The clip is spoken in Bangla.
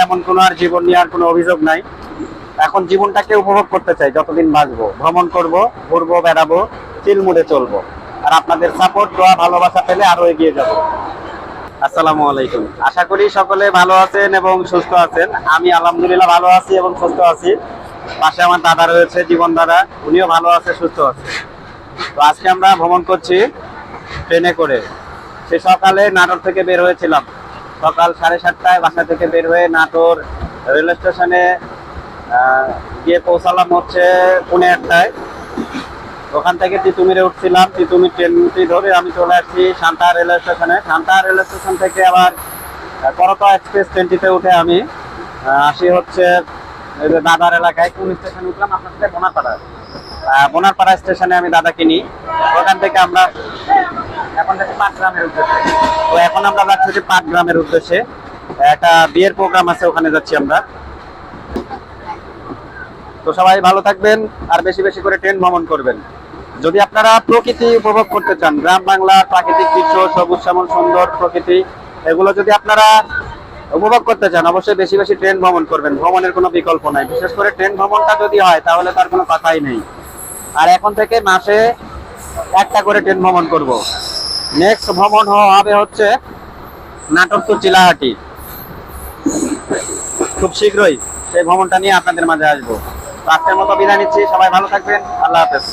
এমন কোনো আর জীবন নিয়ে আর কোনো অভিযোগ নাই। এখন জীবনটাকে উপভোগ করতে চাই, যতদিন বাঁচবো ভ্রমণ করব, ঘুরবো, বেড়াবো, চিলমুড়ে চলবো। আর আপনাদের সাপোর্ট, দোয়া, ভালোবাসা পেলে আরো এগিয়ে যাব। আসসালামু আলাইকুম। আশা করি সকলে ভালো আছেন এবং সুস্থ আছেন। আমি আলহামদুলিল্লাহ ভালো আছি এবং সুস্থ আছি। পাশে আমার দাদা রয়েছে, জীবন দাদা, উনিও ভালো আছে, সুস্থ আছে। তো আজকে আমরা ভ্রমণ করছি ট্রেনে করে। সে সকালে নাটোর থেকে বের হয়েছিলাম, সকাল 7:30টায় বাসা থেকে বের হয়ে নাটোর রেল স্টেশনে গিয়ে পৌঁছালাম হচ্ছে 1:30টায়। ওখান থেকে তিতুমিরে উঠছিলাম, তিতুমির ট্রেনটি ধরে আমি চলে আসছি সান্তাহার রেল স্টেশনে। সান্তাহার রেল স্টেশন থেকে আবার করতোয়া এক্সপ্রেস ট্রেনটিতে উঠে আমি আসি হচ্ছে দাদার এলাকায়। কোন স্টেশনে উঠলাম? আপনার সাথে বোনারপাড়া স্টেশনে আমি দাদাকে নিই। ওখান থেকে আমরা এখন যাচ্ছি পাটগ্রামের উদ্দেশ্যে। তো এখন আমরা যাচ্ছি যে পাটগ্রামের উদ্দেশ্যে, একটা বিয়ের প্রোগ্রাম আছে, ওখানে যাচ্ছি আমরা। তো সবাই ভালো থাকবেন আর বেশি বেশি করে ট্রেন ভ্রমণ করবেন। যদি আপনারা প্রকৃতি উপভোগ করতে চান, গ্রাম বাংলার প্রাকৃতিক দৃশ্য, সবুজ শ্যামল সুন্দর প্রকৃতি, এগুলো যদি আপনারা উপভোগ করতে চান, অবশ্যই বেশি বেশি ট্রেন ভ্রমণ করবেন। ভ্রমণের কোনো বিকল্প নাই। বিশেষ করে ট্রেন ভ্রমণটা যদি হয় তাহলে তার কোনো কথাই নেই। আর এখন থেকে মাসে একটা করে ট্রেন ভ্রমণ করব। নেক্সট ভ্রমণ হবে হচ্ছে নাটোর টু চিলাহাটি। খুব শীঘ্রই সেই ভ্রমণটা নিয়ে আপনাদের মাঝে আসবো। তো আজকের মতো বিদায় নিচ্ছি। সবাই ভালো থাকবেন। আল্লাহ হাফেজ।